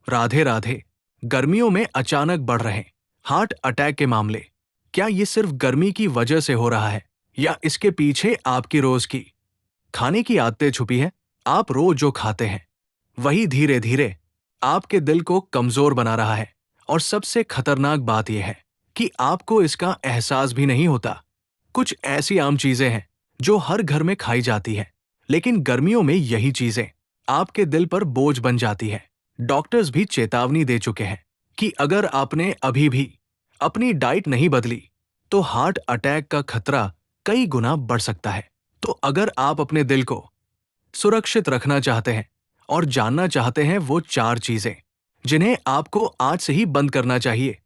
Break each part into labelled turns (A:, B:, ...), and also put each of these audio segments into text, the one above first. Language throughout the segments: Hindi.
A: राधे राधे। गर्मियों में अचानक बढ़ रहे हार्ट अटैक के मामले, क्या ये सिर्फ गर्मी की वजह से हो रहा है या इसके पीछे आपकी रोज की खाने की आदतें छुपी है? आप रोज जो खाते हैं वही धीरे धीरे आपके दिल को कमजोर बना रहा है। और सबसे खतरनाक बात यह है कि आपको इसका एहसास भी नहीं होता। कुछ ऐसी आम चीजें हैं जो हर घर में खाई जाती है, लेकिन गर्मियों में यही चीजें आपके दिल पर बोझ बन जाती है। डॉक्टर्स भी चेतावनी दे चुके हैं कि अगर आपने अभी भी अपनी डाइट नहीं बदली तो हार्ट अटैक का खतरा कई गुना बढ़ सकता है। तो अगर आप अपने दिल को सुरक्षित रखना चाहते हैं और जानना चाहते हैं वो 4 चीजें जिन्हें आपको आज से ही बंद करना चाहिए,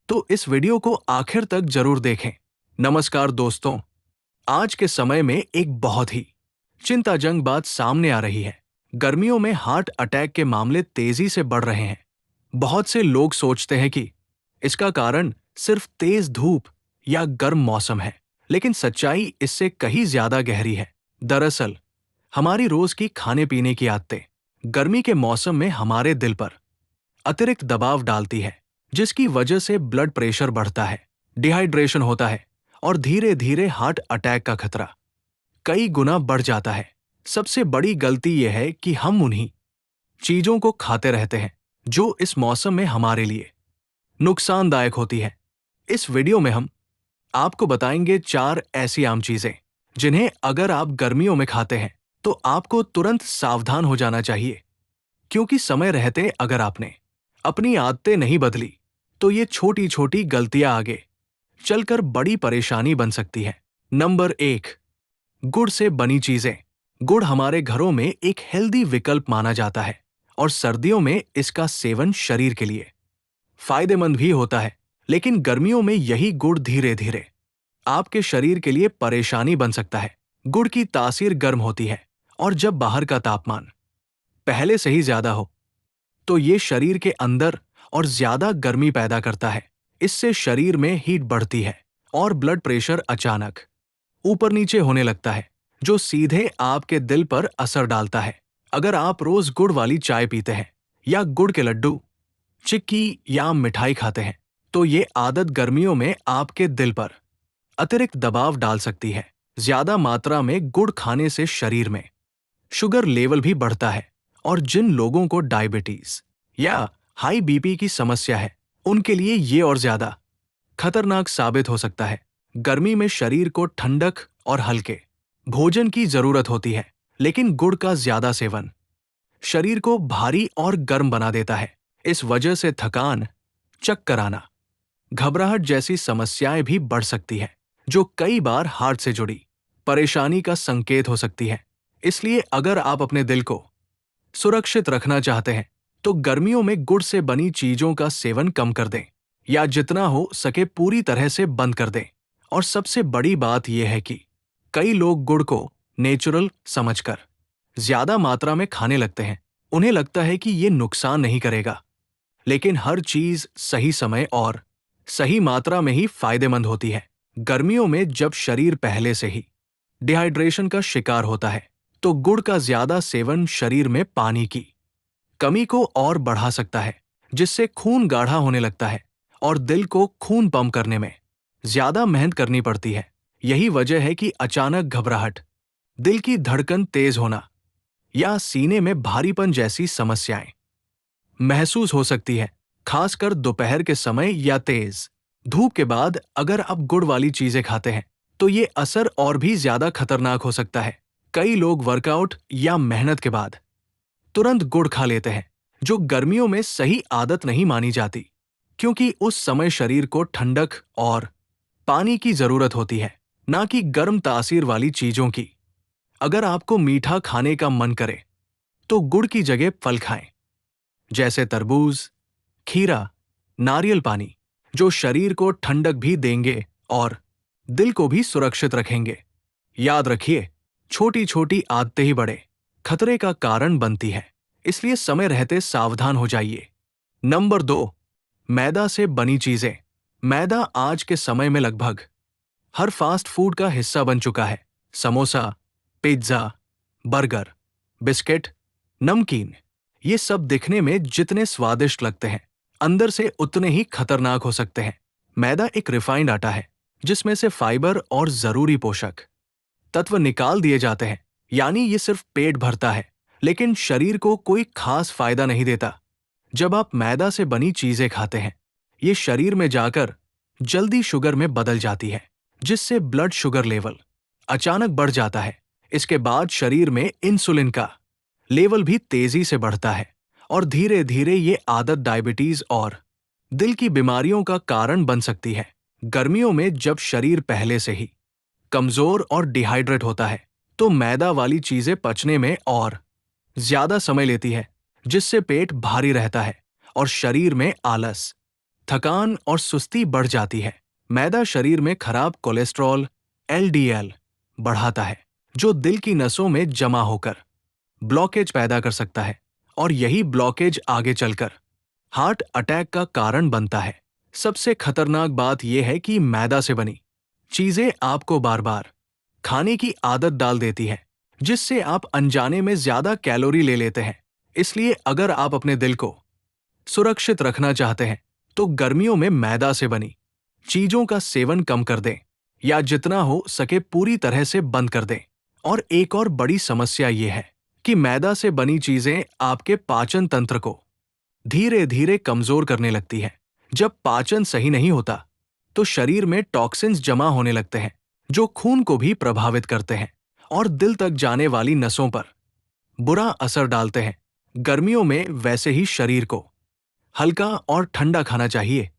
A: तो इस वीडियो को आखिर तक जरूर देखें। नमस्कार दोस्तों, आज के समय में एक बहुत ही चिंताजनक बात सामने आ रही है। गर्मियों में हार्ट अटैक के मामले तेजी से बढ़ रहे हैं। बहुत से लोग सोचते हैं कि इसका कारण सिर्फ तेज धूप या गर्म मौसम है, लेकिन सच्चाई इससे कहीं ज्यादा गहरी है। दरअसल हमारी रोज की खाने पीने की आदतें गर्मी के मौसम में हमारे दिल पर अतिरिक्त दबाव डालती है, जिसकी वजह से ब्लड प्रेशर बढ़ता है, डिहाइड्रेशन होता है और धीरे धीरे हार्ट अटैक का खतरा कई गुना बढ़ जाता है। सबसे बड़ी गलती यह है कि हम उन्हीं चीजों को खाते रहते हैं जो इस मौसम में हमारे लिए नुकसानदायक होती है। इस वीडियो में हम आपको बताएंगे 4 ऐसी आम चीजें जिन्हें अगर आप गर्मियों में खाते हैं तो आपको तुरंत सावधान हो जाना चाहिए, क्योंकि समय रहते अगर आपने अपनी आदतें नहीं बदली तो ये छोटी छोटी गलतियां आगे चलकर बड़ी परेशानी बन सकती है। नंबर 1, गुड़ से बनी चीजें। गुड़ हमारे घरों में एक हेल्दी विकल्प माना जाता है और सर्दियों में इसका सेवन शरीर के लिए फायदेमंद भी होता है, लेकिन गर्मियों में यही गुड़ धीरे धीरे आपके शरीर के लिए परेशानी बन सकता है। गुड़ की तासीर गर्म होती है और जब बाहर का तापमान पहले से ही ज्यादा हो तो ये शरीर के अंदर और ज्यादा गर्मी पैदा करता है। इससे शरीर में हीट बढ़ती है और ब्लड प्रेशर अचानक ऊपर नीचे होने लगता है, जो सीधे आपके दिल पर असर डालता है। अगर आप रोज गुड़ वाली चाय पीते हैं या गुड़ के लड्डू, चिक्की या मिठाई खाते हैं तो ये आदत गर्मियों में आपके दिल पर अतिरिक्त दबाव डाल सकती है। ज्यादा मात्रा में गुड़ खाने से शरीर में शुगर लेवल भी बढ़ता है और जिन लोगों को डायबिटीज या हाई बीपी की समस्या है उनके लिए ये और ज्यादा खतरनाक साबित हो सकता है। गर्मी में शरीर को ठंडक और हल्के भोजन की जरूरत होती है, लेकिन गुड़ का ज्यादा सेवन शरीर को भारी और गर्म बना देता है। इस वजह से थकान, चक्कर आना, घबराहट जैसी समस्याएं भी बढ़ सकती है, जो कई बार हार्ट से जुड़ी परेशानी का संकेत हो सकती है। इसलिए अगर आप अपने दिल को सुरक्षित रखना चाहते हैं तो गर्मियों में गुड़ से बनी चीजों का सेवन कम कर दें या जितना हो सके पूरी तरह से बंद कर दें। और सबसे बड़ी बात यह है कि कई लोग गुड़ को नेचुरल समझकर ज्यादा मात्रा में खाने लगते हैं। उन्हें लगता है कि ये नुकसान नहीं करेगा, लेकिन हर चीज सही समय और सही मात्रा में ही फायदेमंद होती है। गर्मियों में जब शरीर पहले से ही डिहाइड्रेशन का शिकार होता है तो गुड़ का ज्यादा सेवन शरीर में पानी की कमी को और बढ़ा सकता है, जिससे खून गाढ़ा होने लगता है और दिल को खून पंप करने में ज्यादा मेहनत करनी पड़ती है। यही वजह है कि अचानक घबराहट, दिल की धड़कन तेज होना या सीने में भारीपन जैसी समस्याएं महसूस हो सकती है, खासकर दोपहर के समय या तेज धूप के बाद। अगर आप गुड़ वाली चीजें खाते हैं तो ये असर और भी ज्यादा खतरनाक हो सकता है। कई लोग वर्कआउट या मेहनत के बाद तुरंत गुड़ खा लेते हैं, जो गर्मियों में सही आदत नहीं मानी जाती, क्योंकि उस समय शरीर को ठंडक और पानी की जरूरत होती है, ना कि गर्म तासीर वाली चीजों की। अगर आपको मीठा खाने का मन करे तो गुड़ की जगह फल खाएं, जैसे तरबूज, खीरा, नारियल पानी, जो शरीर को ठंडक भी देंगे और दिल को भी सुरक्षित रखेंगे। याद रखिए, छोटी छोटी आदतें ही बड़े खतरे का कारण बनती है, इसलिए समय रहते सावधान हो जाइए। नंबर 2, मैदा से बनी चीजें। मैदा आज के समय में लगभग हर फास्ट फूड का हिस्सा बन चुका है। समोसा, पिज्जा, बर्गर, बिस्किट, नमकीन, ये सब दिखने में जितने स्वादिष्ट लगते हैं, अंदर से उतने ही खतरनाक हो सकते हैं। मैदा एक रिफाइंड आटा है जिसमें से फाइबर और जरूरी पोषक तत्व निकाल दिए जाते हैं, यानी ये सिर्फ पेट भरता है लेकिन शरीर को कोई खास फायदा नहीं देता। जब आप मैदा से बनी चीजें खाते हैं, ये शरीर में जाकर जल्दी शुगर में बदल जाती है, जिससे ब्लड शुगर लेवल अचानक बढ़ जाता है। इसके बाद शरीर में इंसुलिन का लेवल भी तेजी से बढ़ता है और धीरे धीरे ये आदत डायबिटीज और दिल की बीमारियों का कारण बन सकती है। गर्मियों में जब शरीर पहले से ही कमजोर और डिहाइड्रेट होता है, तो मैदा वाली चीजें पचने में और ज्यादा समय लेती है, जिससे पेट भारी रहता है और शरीर में आलस, थकान और सुस्ती बढ़ जाती है। मैदा शरीर में खराब कोलेस्ट्रॉल एलडीएल बढ़ाता है, जो दिल की नसों में जमा होकर ब्लॉकेज पैदा कर सकता है और यही ब्लॉकेज आगे चलकर हार्ट अटैक का कारण बनता है। सबसे खतरनाक बात यह है कि मैदा से बनी चीजें आपको बार बार खाने की आदत डाल देती है, जिससे आप अनजाने में ज्यादा कैलोरी ले लेते हैं। इसलिए अगर आप अपने दिल को सुरक्षित रखना चाहते हैं, तो गर्मियों में मैदा से बनी चीजों का सेवन कम कर दें या जितना हो सके पूरी तरह से बंद कर दें। और एक और बड़ी समस्या ये है कि मैदा से बनी चीजें आपके पाचन तंत्र को धीरे धीरे कमजोर करने लगती है। जब पाचन सही नहीं होता, तो शरीर में टॉक्सिन्स जमा होने लगते हैं, जो खून को भी प्रभावित करते हैं और दिल तक जाने वाली नसों पर बुरा असर डालते हैं। गर्मियों में वैसे ही शरीर को हल्का और ठंडा खाना चाहिए,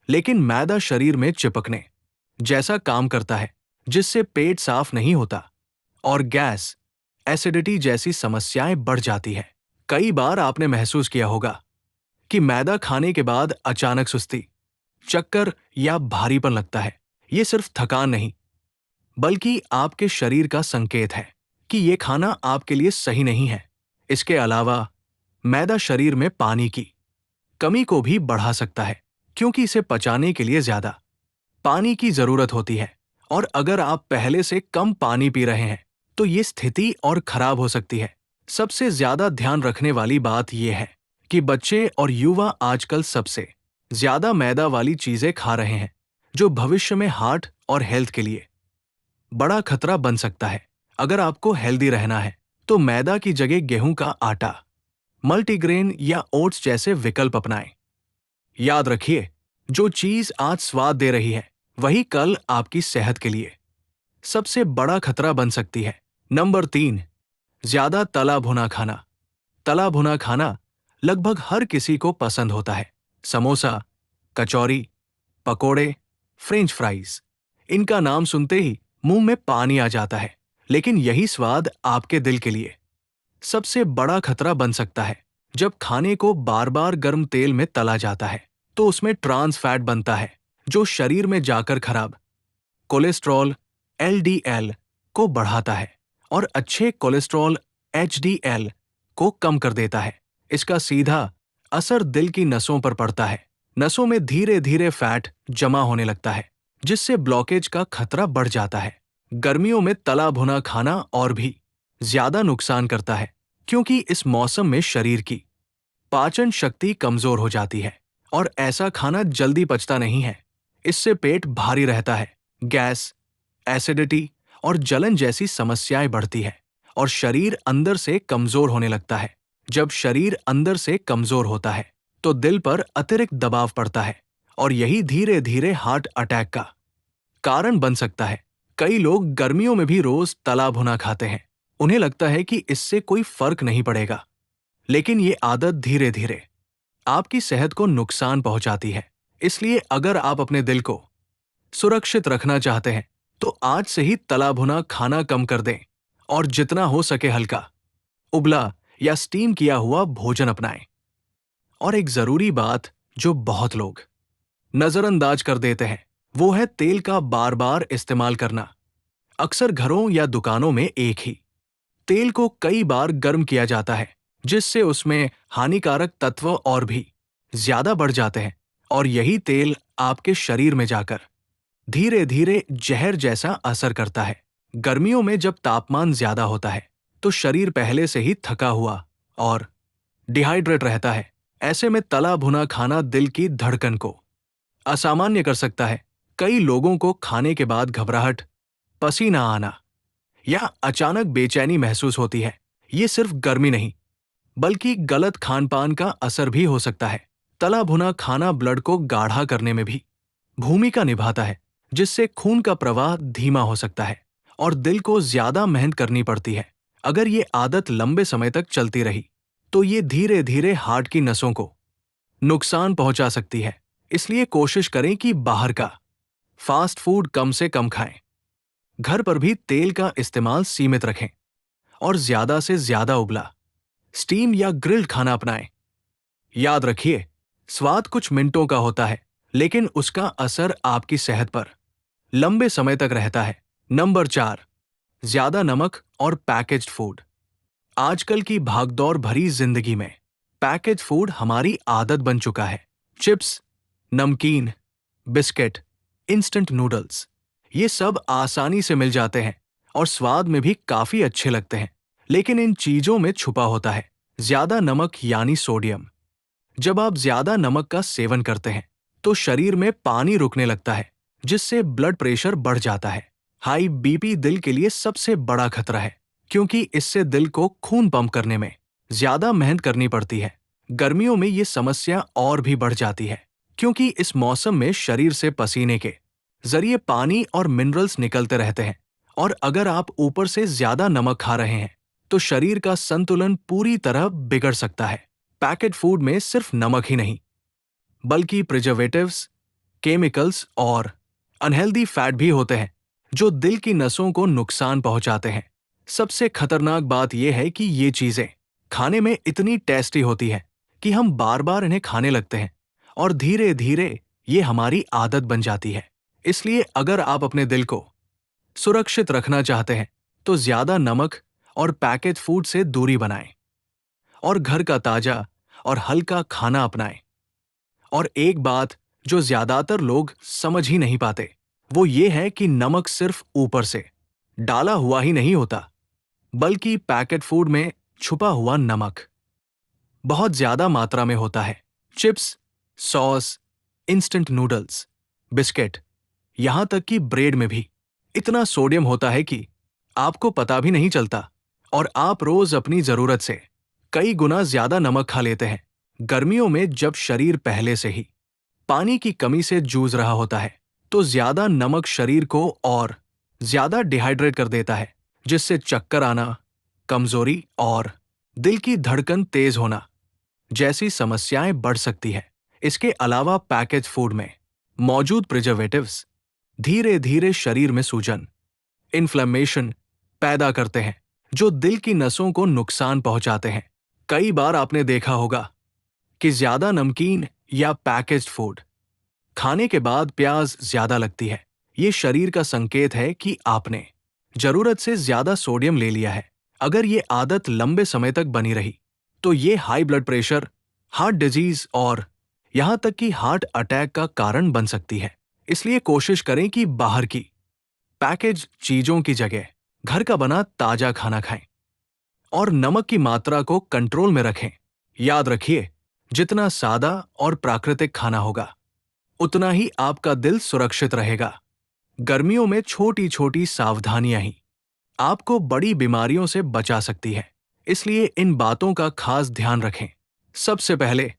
A: लेकिन मैदा शरीर में चिपकने जैसा काम करता है, जिससे पेट साफ नहीं होता और गैस, एसिडिटी जैसी समस्याएं बढ़ जाती है। कई बार आपने महसूस किया होगा कि मैदा खाने के बाद अचानक सुस्ती, चक्कर या भारीपन लगता है। ये सिर्फ थकान नहीं, बल्कि आपके शरीर का संकेत है कि ये खाना आपके लिए सही नहीं है। इसके अलावा मैदा शरीर में पानी की कमी को भी बढ़ा सकता है, क्योंकि इसे पचाने के लिए ज्यादा पानी की जरूरत होती है। और अगर आप पहले से कम पानी पी रहे हैं, तो ये स्थिति और खराब हो सकती है। सबसे ज्यादा ध्यान रखने वाली बात यह है कि बच्चे और युवा आजकल सबसे ज्यादा मैदा वाली चीजें खा रहे हैं, जो भविष्य में हार्ट और हेल्थ के लिए बड़ा खतरा बन सकता है। अगर आपको हेल्दी रहना है, तो मैदा की जगह गेहूं का आटा, मल्टीग्रेन या ओट्स जैसे विकल्प अपनाएं। याद रखिए, जो चीज आज स्वाद दे रही है, वही कल आपकी सेहत के लिए सबसे बड़ा खतरा बन सकती है। नंबर 3, ज्यादा तला भुना खाना। तला भुना खाना लगभग हर किसी को पसंद होता है। समोसा, कचौरी, पकोड़े, फ्रेंच फ्राइज, इनका नाम सुनते ही मुंह में पानी आ जाता है। लेकिन यही स्वाद आपके दिल के लिए सबसे बड़ा खतरा बन सकता है। जब खाने को बार बार गर्म तेल में तला जाता है, तो उसमें ट्रांस फैट बनता है, जो शरीर में जाकर खराब कोलेस्ट्रॉल एलडीएल को बढ़ाता है और अच्छे कोलेस्ट्रॉल एचडीएल को कम कर देता है। इसका सीधा असर दिल की नसों पर पड़ता है। नसों में धीरे धीरे फैट जमा होने लगता है, जिससे ब्लॉकेज का खतरा बढ़ जाता है। गर्मियों में तला भुना खाना और भी ज्यादा नुकसान करता है, क्योंकि इस मौसम में शरीर की पाचन शक्ति कमजोर हो जाती है और ऐसा खाना जल्दी पचता नहीं है। इससे पेट भारी रहता है, गैस, एसिडिटी और जलन जैसी समस्याएं बढ़ती है और शरीर अंदर से कमजोर होने लगता है। जब शरीर अंदर से कमजोर होता है, तो दिल पर अतिरिक्त दबाव पड़ता है और यही धीरे धीरे हार्ट अटैक का कारण बन सकता है। कई लोग गर्मियों में भी रोज तला भुना खाते हैं। उन्हें लगता है कि इससे कोई फर्क नहीं पड़ेगा, लेकिन ये आदत धीरे धीरे आपकी सेहत को नुकसान पहुंचाती है। इसलिए अगर आप अपने दिल को सुरक्षित रखना चाहते हैं, तो आज से ही तला भुना खाना कम कर दें और जितना हो सके हल्का, उबला या स्टीम किया हुआ भोजन अपनाएं। और एक जरूरी बात जो बहुत लोग नजरअंदाज कर देते हैं, वो है तेल का बार बार इस्तेमाल करना। अक्सर घरों या दुकानों में एक ही तेल को कई बार गर्म किया जाता है, जिससे उसमें हानिकारक तत्व और भी ज्यादा बढ़ जाते हैं और यही तेल आपके शरीर में जाकर धीरे धीरे जहर जैसा असर करता है। गर्मियों में जब तापमान ज्यादा होता है, तो शरीर पहले से ही थका हुआ और डिहाइड्रेट रहता है। ऐसे में तला भुना खाना दिल की धड़कन को असामान्य कर सकता है। कई लोगों को खाने के बाद घबराहट, पसीना आना या अचानक बेचैनी महसूस होती है। ये सिर्फ गर्मी नहीं, बल्कि गलत खान-पान का असर भी हो सकता है। तला भुना खाना ब्लड को गाढ़ा करने में भी भूमिका निभाता है, जिससे खून का प्रवाह धीमा हो सकता है और दिल को ज्यादा मेहनत करनी पड़ती है। अगर ये आदत लंबे समय तक चलती रही, तो ये धीरे धीरे हार्ट की नसों को नुकसान पहुंचा सकती है। इसलिए कोशिश करें कि बाहर का फास्ट फूड कम से कम खाएं। घर पर भी तेल का इस्तेमाल सीमित रखें और ज्यादा से ज्यादा उबला, स्टीम या ग्रिल्ड खाना अपनाएं। याद रखिए, स्वाद कुछ मिनटों का होता है, लेकिन उसका असर आपकी सेहत पर लंबे समय तक रहता है। नंबर 4, ज्यादा नमक और पैकेज्ड फूड। आजकल की भागदौड़ भरी जिंदगी में पैकेज फूड हमारी आदत बन चुका है। चिप्स, नमकीन, बिस्किट, इंस्टेंट नूडल्स, ये सब आसानी से मिल जाते हैं और स्वाद में भी काफी अच्छे लगते हैं। लेकिन इन चीजों में छुपा होता है ज्यादा नमक यानी सोडियम। जब आप ज्यादा नमक का सेवन करते हैं, तो शरीर में पानी रुकने लगता है, जिससे ब्लड प्रेशर बढ़ जाता है। हाई बीपी दिल के लिए सबसे बड़ा खतरा है, क्योंकि इससे दिल को खून पंप करने में ज्यादा मेहनत करनी पड़ती है। गर्मियों में ये समस्या और भी बढ़ जाती है, क्योंकि इस मौसम में शरीर से पसीने के जरिए पानी और मिनरल्स निकलते रहते हैं, और अगर आप ऊपर से ज्यादा नमक खा रहे हैं, तो शरीर का संतुलन पूरी तरह बिगड़ सकता है। पैकेट फूड में सिर्फ नमक ही नहीं, बल्कि प्रिजर्वेटिव्स, केमिकल्स और अनहेल्दी फैट भी होते हैं, जो दिल की नसों को नुकसान पहुंचाते हैं। सबसे खतरनाक बात यह है कि ये चीजें खाने में इतनी टेस्टी होती हैं कि हम बार बार इन्हें खाने लगते हैं और धीरे धीरे ये हमारी आदत बन जाती है। इसलिए अगर आप अपने दिल को सुरक्षित रखना चाहते हैं, तो ज्यादा नमक और पैकेज फूड से दूरी बनाएं और घर का ताजा और हल्का खाना अपनाएं। और एक बात जो ज्यादातर लोग समझ ही नहीं पाते, वो ये है कि नमक सिर्फ ऊपर से डाला हुआ ही नहीं होता, बल्कि पैकेट फूड में छुपा हुआ नमक बहुत ज्यादा मात्रा में होता है। Chips, sauce, instant noodles, biscuit, यहां तक कि ब्रेड में भी इतना सोडियम होता है कि आपको पता भी नहीं चलता, और आप रोज अपनी जरूरत से कई गुना ज्यादा नमक खा लेते हैं। गर्मियों में जब शरीर पहले से ही पानी की कमी से जूझ रहा होता है, तो ज्यादा नमक शरीर को और ज्यादा डिहाइड्रेट कर देता है, जिससे चक्कर आना, कमजोरी और दिल की धड़कन तेज होना जैसी समस्याएं बढ़ सकती है। इसके अलावा पैकेज फूड में मौजूद प्रिजर्वेटिव्स धीरे धीरे शरीर में सूजन, इन्फ्लेमेशन पैदा करते हैं, जो दिल की नसों को नुकसान पहुंचाते हैं। कई बार आपने देखा होगा कि ज्यादा नमकीन या पैकेज्ड फूड खाने के बाद प्यास ज्यादा लगती है। ये शरीर का संकेत है कि आपने जरूरत से ज्यादा सोडियम ले लिया है। अगर ये आदत लंबे समय तक बनी रही, तो ये high blood pressure, heart disease और यहां तक कि हार्ट अटैक का कारण बन सकती है। इसलिए कोशिश करें कि बाहर की पैकेज चीजों की जगह घर का बना ताजा खाना खाएं और नमक की मात्रा को कंट्रोल में रखें। याद रखिए, जितना सादा और प्राकृतिक खाना होगा, उतना ही आपका दिल सुरक्षित रहेगा। गर्मियों में छोटी छोटी सावधानियां ही आपको बड़ी बीमारियों से बचा सकती है। इसलिए इन बातों का खास ध्यान रखें। सबसे पहले,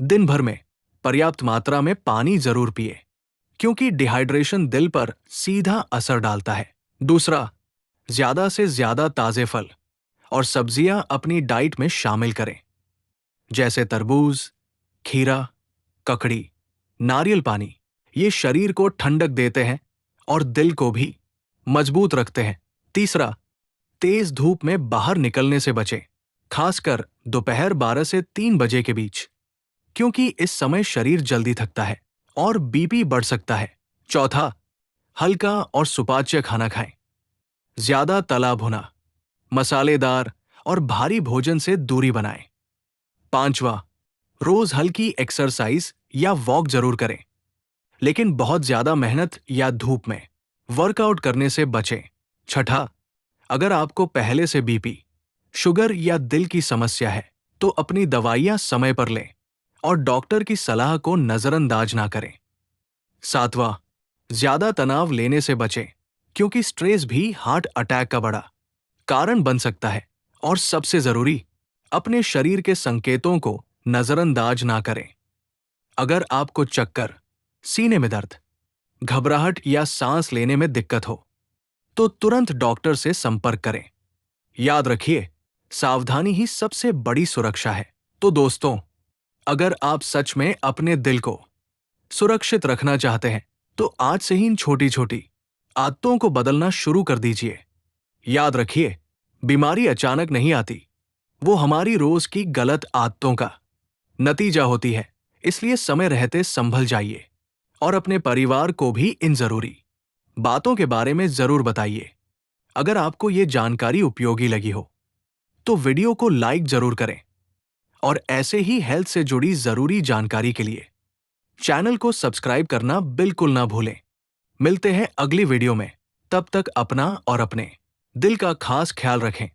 A: दिन भर में पर्याप्त मात्रा में पानी जरूर पिए, क्योंकि डिहाइड्रेशन दिल पर सीधा असर डालता है। दूसरा, ज्यादा से ज्यादा ताजे फल और सब्जियां अपनी डाइट में शामिल करें, जैसे तरबूज, खीरा, ककड़ी, नारियल पानी। ये शरीर को ठंडक देते हैं और दिल को भी मजबूत रखते हैं। तीसरा, तेज धूप में बाहर निकलने से बचें, खासकर दोपहर 12 से 3 बजे के बीच, क्योंकि इस समय शरीर जल्दी थकता है और बीपी बढ़ सकता है। चौथा, हल्का और सुपाच्य खाना खाएं। ज्यादा तला भुना, मसालेदार और भारी भोजन से दूरी बनाएं। पांचवा, रोज हल्की एक्सरसाइज या वॉक जरूर करें, लेकिन बहुत ज्यादा मेहनत या धूप में वर्कआउट करने से बचें। छठा, अगर आपको पहले से बीपी, शुगर या दिल की समस्या है, तो अपनी दवाइयां समय पर लें और डॉक्टर की सलाह को नजरअंदाज ना करें। 7वां, ज्यादा तनाव लेने से बचें, क्योंकि स्ट्रेस भी हार्ट अटैक का बड़ा कारण बन सकता है। और सबसे जरूरी, अपने शरीर के संकेतों को नजरअंदाज ना करें। अगर आपको चक्कर, सीने में दर्द, घबराहट या सांस लेने में दिक्कत हो, तो तुरंत डॉक्टर से संपर्क करें। याद रखिए, सावधानी ही सबसे बड़ी सुरक्षा है। तो दोस्तों, अगर आप सच में अपने दिल को सुरक्षित रखना चाहते हैं, तो आज से ही इन छोटी छोटी आदतों को बदलना शुरू कर दीजिए। याद रखिए, बीमारी अचानक नहीं आती, वो हमारी रोज की गलत आदतों का नतीजा होती है। इसलिए समय रहते संभल जाइए और अपने परिवार को भी इन जरूरी बातों के बारे में जरूर बताइए। अगर आपको ये जानकारी उपयोगी लगी हो, तो वीडियो को लाइक जरूर करें और ऐसे ही हेल्थ से जुड़ी जरूरी जानकारी के लिए चैनल को सब्सक्राइब करना बिल्कुल ना भूलें। मिलते हैं अगली वीडियो में। तब तक अपना और अपने दिल का खास ख्याल रखें।